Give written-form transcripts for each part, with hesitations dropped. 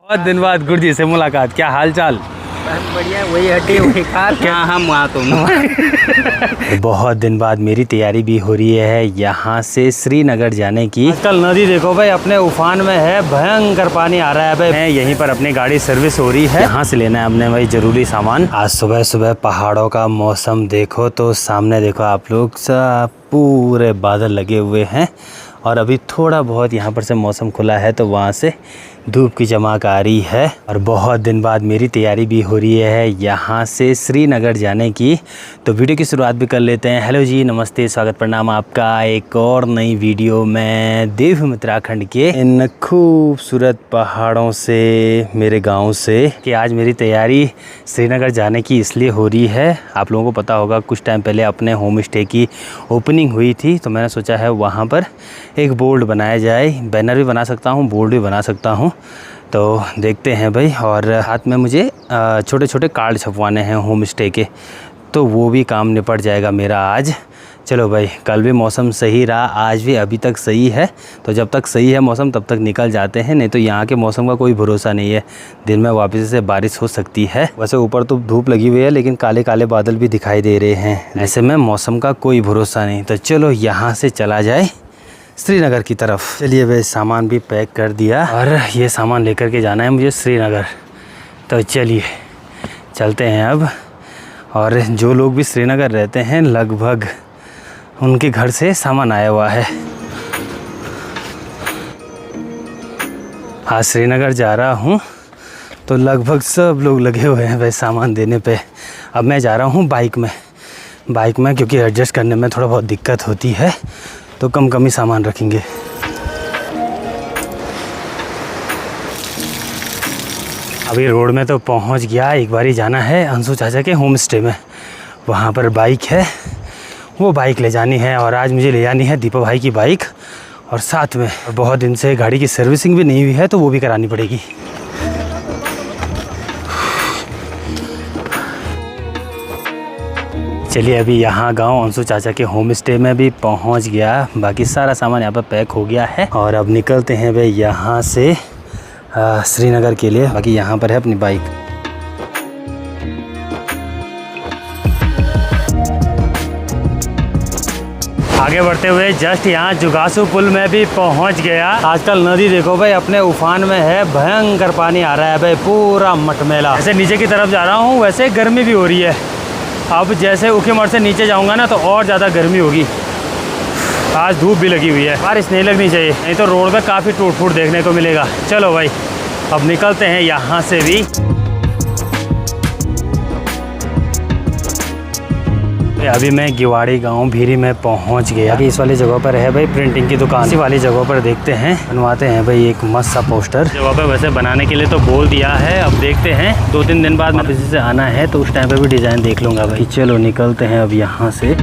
बहुत दिन बाद गुरुजी से मुलाकात, क्या हाल चाल? बस बढ़िया, वही हड्डी वही खाल। क्या हम वहाँ तुम। बहुत दिन बाद मेरी तैयारी भी हो रही है यहाँ से श्रीनगर जाने की। आजकल नदी देखो भाई अपने उफान में है, भयंकर पानी आ रहा है भाई। यहीं पर अपनी गाड़ी सर्विस हो रही है, यहाँ से लेना है हमने भाई जरूरी सामान। आज सुबह सुबह पहाड़ों का मौसम देखो तो सामने देखो आप लोग, सब पूरे बादल लगे हुए हैं और अभी थोड़ा बहुत यहाँ पर से मौसम खुला है तो वहाँ से धूप की चमक आ रही है। और बहुत दिन बाद मेरी तैयारी भी हो रही है यहाँ से श्रीनगर जाने की, तो वीडियो की शुरुआत भी कर लेते हैं। हेलो जी, नमस्ते, स्वागत प्रणाम आपका एक और नई वीडियो में देवभूमि उत्तराखंड के इन खूबसूरत पहाड़ों से, मेरे गांव से। कि आज मेरी तैयारी श्रीनगर जाने की इसलिए हो रही है, आप लोगों को पता होगा कुछ टाइम पहले अपने होम स्टे की ओपनिंग हुई थी, तो मैंने सोचा है वहाँ पर एक बोर्ड बनाया जाए। बैनर भी बना सकता हूँ, बोर्ड भी बना सकता हूँ, तो देखते हैं भाई। और हाथ में मुझे छोटे छोटे कार्ड छपवाने हैं होम स्टे के, तो वो भी काम निपट जाएगा मेरा आज। चलो भाई, कल भी मौसम सही रहा, आज भी अभी तक सही है, तो जब तक सही है मौसम तब तक निकल जाते हैं, नहीं तो यहाँ के मौसम का कोई भरोसा नहीं है, दिन में वापस से बारिश हो सकती है। वैसे ऊपर तो धूप लगी हुई है लेकिन काले काले बादल भी दिखाई दे रहे हैं, ऐसे में मौसम का कोई भरोसा नहीं। तो चलो यहाँ से चला जाए श्रीनगर की तरफ। चलिए भाई, सामान भी पैक कर दिया और ये सामान लेकर के जाना है मुझे श्रीनगर, तो चलिए चलते हैं अब। और जो लोग भी श्रीनगर रहते हैं लगभग उनके घर से सामान आया हुआ है। आज श्रीनगर जा रहा हूँ तो लगभग सब लोग लगे हुए हैं भाई सामान देने पे। अब मैं जा रहा हूँ बाइक में क्योंकि एडजस्ट करने में थोड़ा बहुत दिक्कत होती है, तो कम ही सामान रखेंगे। अभी रोड में तो पहुंच गया, एक बारी जाना है अंशु चाचा के होम स्टे में, वहाँ पर बाइक है, वो बाइक ले जानी है। और आज मुझे ले जानी है दीपक भाई की बाइक, और साथ में बहुत दिन से गाड़ी की सर्विसिंग भी नहीं हुई है तो वो भी करानी पड़ेगी। चलिए अभी यहाँ गांव अंशु चाचा के होम स्टे में भी पहुँच गया, बाकी सारा सामान यहाँ पर पैक हो गया है और अब निकलते हैं भाई यहाँ से श्रीनगर के लिए। बाकी यहाँ पर है अपनी बाइक। आगे बढ़ते हुए जस्ट यहाँ जुगासू पुल में भी पहुँच गया। आजकल नदी देखो भाई अपने उफान में है, भयंकर पानी आ रहा है भाई, पूरा मटमेला। ऐसे नीचे की तरफ जा रहा हूँ, वैसे गर्मी भी हो रही है। अब जैसे उखीमठ से नीचे जाऊंगा ना तो और ज़्यादा गर्मी होगी। आज धूप भी लगी हुई है, बारिश नहीं लगनी चाहिए, नहीं तो रोड पे काफ़ी टूट फूट देखने को मिलेगा। चलो भाई अब निकलते हैं यहाँ से भी। अभी मैं गिवाड़ी गांव भीरी में पहुंच गया। अभी इस वाली जगह पर है भाई प्रिंटिंग की दुकान, इसी वाली जगह पर देखते हैं, बनवाते हैं भाई एक मस्त सा पोस्टर। जगह पर वैसे बनाने के लिए तो बोल दिया है, अब देखते हैं 2-3 दिन बाद वापस से आना है तो उस टाइम पे भी डिज़ाइन देख लूँगा भाई। चलो निकलते हैं अब यहाँ से।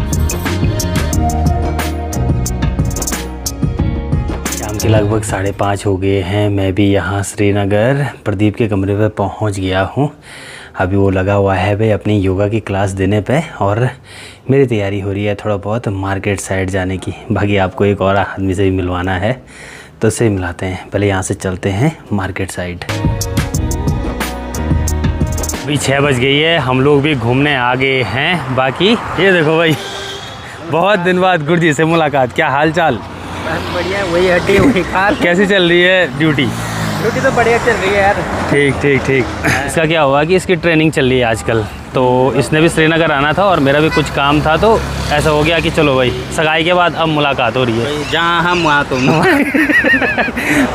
शाम के लगभग 5:30 हो गए हैं, मैं भी यहाँ श्रीनगर प्रदीप के कमरे पर पहुँच गया हूँ। अभी वो लगा हुआ है भाई अपनी योगा की क्लास देने पे, और मेरी तैयारी हो रही है थोड़ा बहुत मार्केट साइड जाने की। बाकी आपको एक और आदमी से भी मिलवाना है तो उससे मिलाते हैं, पहले यहाँ से चलते हैं मार्केट साइड। अभी 6 बज गई है, हम लोग भी घूमने आ गए हैं। बाकी ये देखो भाई, बहुत दिन बाद गुरुजी से मुलाकात, क्या हाल चाल? बस बढ़िया, वही हड्डी वही खाल। कैसी चल रही है ड्यूटी? ड्यूटी तो बढ़िया चल रही है यार। ठीक। इसका क्या हुआ कि इसकी ट्रेनिंग चल रही है आजकल, तो इसने भी श्रीनगर आना था और मेरा भी कुछ काम था, तो ऐसा हो गया कि चलो भाई सगाई के बाद अब मुलाकात हो रही है। जहाँ हम वहाँ तुम।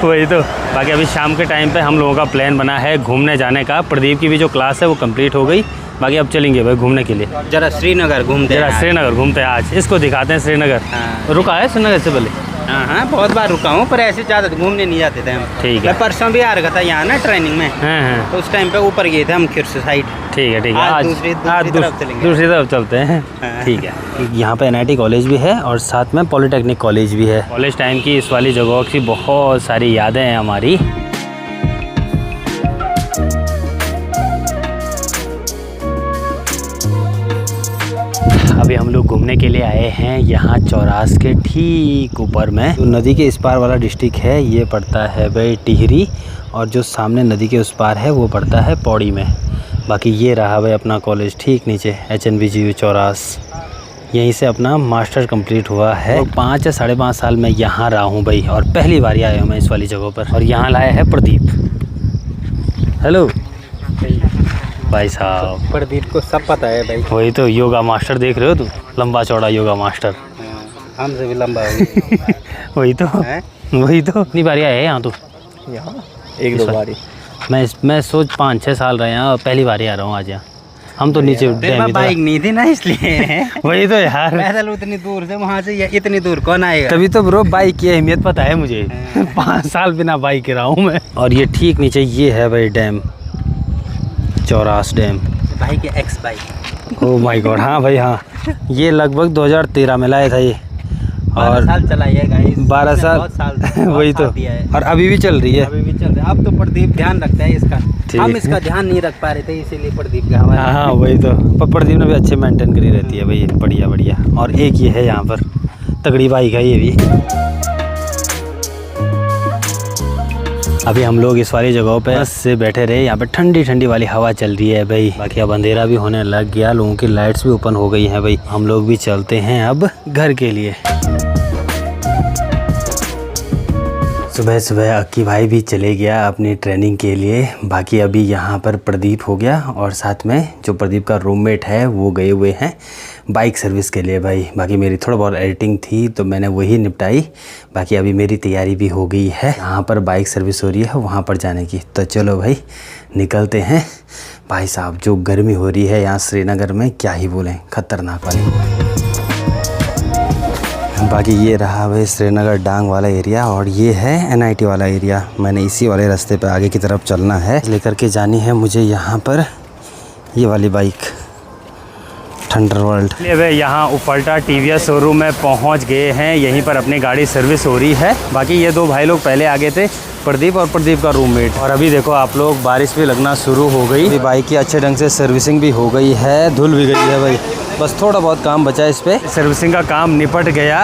वही तो। बाकी अभी शाम के टाइम पे हम लोगों का प्लान बना है घूमने जाने का। प्रदीप की भी जो क्लास है वो कंप्लीट हो गई, बाकी अब चलेंगे भाई घूमने के लिए। जरा श्रीनगर घूमते हैं आज, इसको दिखाते हैं श्रीनगर। रुका है श्रीनगर से पहले? हाँ, बहुत बार रुका हूँ, पर ऐसे ज़्यादा घूमने नहीं जाते थे हम। ठीक है। मैं परसों भी आ रखा था यहाँ ना ट्रेनिंग में। हाँ। तो उस टाइम पे ऊपर गए थे हम खिरसू साइड। ठीक है। आज दूसरी तरफ चलेंगे। दूसरी तरफ चलते हैं। ठीक है। यहाँ पे NIT कॉलेज भी है और साथ में पॉलिटेक्निक कॉलेज भी है। कॉलेज टाइम की इस वाली जगहों की बहुत सारी यादें हैं हमारी। अभी हम लोग घूमने के लिए आए हैं यहाँ चौरास के ठीक ऊपर में। जो नदी के इस पार वाला डिस्ट्रिक्ट है ये पड़ता है भाई टिहरी, और जो सामने नदी के उस पार है वो पड़ता है पौड़ी में। बाकी ये रहा भाई अपना कॉलेज ठीक नीचे HNBGU चौरास। यहीं से अपना मास्टर कंप्लीट हुआ है। तो 5 या 5.5 साल मैं यहाँ रहा हूँ भाई, और पहली बार आया हूँ मैं इस वाली जगह पर। और यहाँ लाया है प्रदीप। हेलो भाई साहब। प्रदीप को सब पता है भाई। वही तो योगा मास्टर देख रहे हो तू, लंबा चौड़ा योगा मास्टर। हमसे भी लंबा है। वही तो वही तो। कितनी बारी आया है यहाँ तो? यहाँ 1-2 बारी। मैं सोच 5-6 साल रहे हैं और पहली बार आ रहा हूँ आज यहाँ। हम तो नीचे बाइक नहीं थी ना इसलिए। वही तो यार, पैदल उतनी दूर से वहाँ से इतनी दूर कौन आएगा। तभी तो ब्रो बाइक की अहमियत पता है मुझे। 5 साल बिना बाइक के रहा हूँ मैं। और ये ठीक नीचे ये है भाई डैम, चौरास डैम। भाई के x bike. Oh my God. हाँ भाई हाँ, ये लगभग 2013 में लाया था ये, और 12 साल चलाई है गाइस। 12 साल। बहुत साल वही तो, और अभी भी चल रही है। अभी भी चल रहा है। अब तो प्रदीप ध्यान रखता है इसका, हम इसका ध्यान नहीं रख पा रहे थे, इसीलिए प्रदीप का हमारा। हाँ वही तो, प्रदीप ने भी अच्छे मेंटेन करी रहती है भाई, बढ़िया बढ़िया। और एक ये है यहाँ पर तगड़ी बाइक है ये भी। अभी हम लोग इस वाली जगहों पे बस से बैठे रहे, यहाँ पे ठंडी ठंडी वाली हवा चल रही है भाई। बाकी अब अंधेरा भी होने लग गया, लोगों की लाइट्स भी ओपन हो गई हैं भाई। हम लोग भी चलते हैं अब घर के लिए। सुबह सुबह अक्की भाई भी चले गया अपनी ट्रेनिंग के लिए। बाकी अभी यहाँ पर प्रदीप हो गया, और साथ में जो प्रदीप का रूममेट है वो गए हुए हैं बाइक सर्विस के लिए भाई। बाकी मेरी थोड़ा बहुत एडिटिंग थी तो मैंने वही निपटाई। बाकी अभी मेरी तैयारी भी हो गई है, यहाँ पर बाइक सर्विस हो रही है वहाँ पर जाने की। तो चलो भाई निकलते हैं। भाई साहब जो गर्मी हो रही है यहाँ श्रीनगर में, क्या ही बोलें, ख़तरनाक वाली। बाकी ये रहा भाई श्रीनगर डांग वाला एरिया, और ये है NIT वाला एरिया। मैंने इसी वाले रास्ते पे आगे की तरफ चलना है। लेकर के जानी है मुझे यहाँ पर ये वाली बाइक थंडरवर्ल्ड। चलिए भाई यहाँ उपल्टा TVS शोरूम में पहुँच गए हैं। यहीं पर अपनी गाड़ी सर्विस हो रही है। बाकी ये दो भाई लोग पहले आगे थे, प्रदीप और प्रदीप का रूममेट। और अभी देखो आप लोग, बारिश भी लगना शुरू हो गई। बाइक की अच्छे ढंग से सर्विसिंग भी हो गई है, धुल भी गई है भाई। बस थोड़ा बहुत काम बचा है इस पे, सर्विसिंग का काम निपट गया।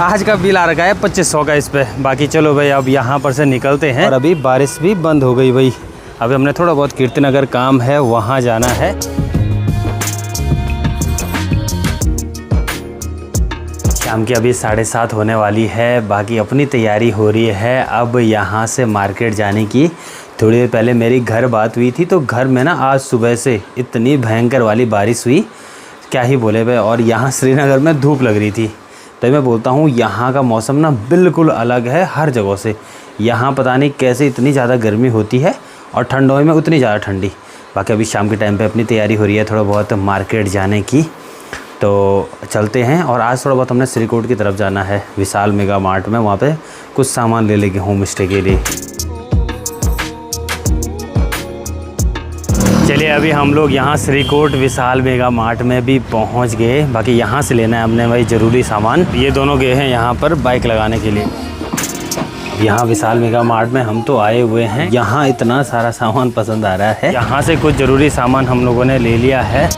आज का बिल आ रखा है 2500 का इस पे। बाकी चलो भाई अब यहाँ पर से निकलते हैं। और अभी बारिश भी बंद हो गई भाई। अभी हमने थोड़ा बहुत कीर्तिनगर काम है वहाँ जाना है। शाम की अभी 7:30 होने वाली है। बाकी अपनी तैयारी हो रही है अब यहाँ से मार्केट जाने की। थोड़ी देर पहले मेरी घर बात हुई थी, तो घर में ना आज सुबह से इतनी भयंकर वाली बारिश हुई, क्या ही बोले भाई। और यहाँ श्रीनगर में धूप लग रही थी। तो मैं बोलता हूँ यहाँ का मौसम ना बिल्कुल अलग है हर जगह से। यहाँ पता नहीं कैसे इतनी ज़्यादा गर्मी होती है और ठंडों में उतनी ज़्यादा ठंडी। बाकी अभी शाम के टाइम पे अपनी तैयारी हो रही है थोड़ा बहुत मार्केट जाने की, तो चलते हैं। और आज थोड़ा बहुत हमने श्रीकोट की तरफ जाना है, विशाल मेगा मार्ट में। वहाँ पे कुछ सामान ले लेंगे होम स्टे के लिए। चलिए अभी हम लोग यहाँ श्रीकोट विशाल मेगा मार्ट में भी पहुँच गए। बाकी यहाँ से लेना है हमने भाई ज़रूरी सामान। ये दोनों गए हैं यहाँ पर बाइक लगाने के लिए। यहाँ विशाल मेगा मार्ट में हम तो आए हुए हैं। यहाँ इतना सारा सामान पसंद आ रहा है। यहाँ से कुछ ज़रूरी सामान हम लोगों ने ले लिया है।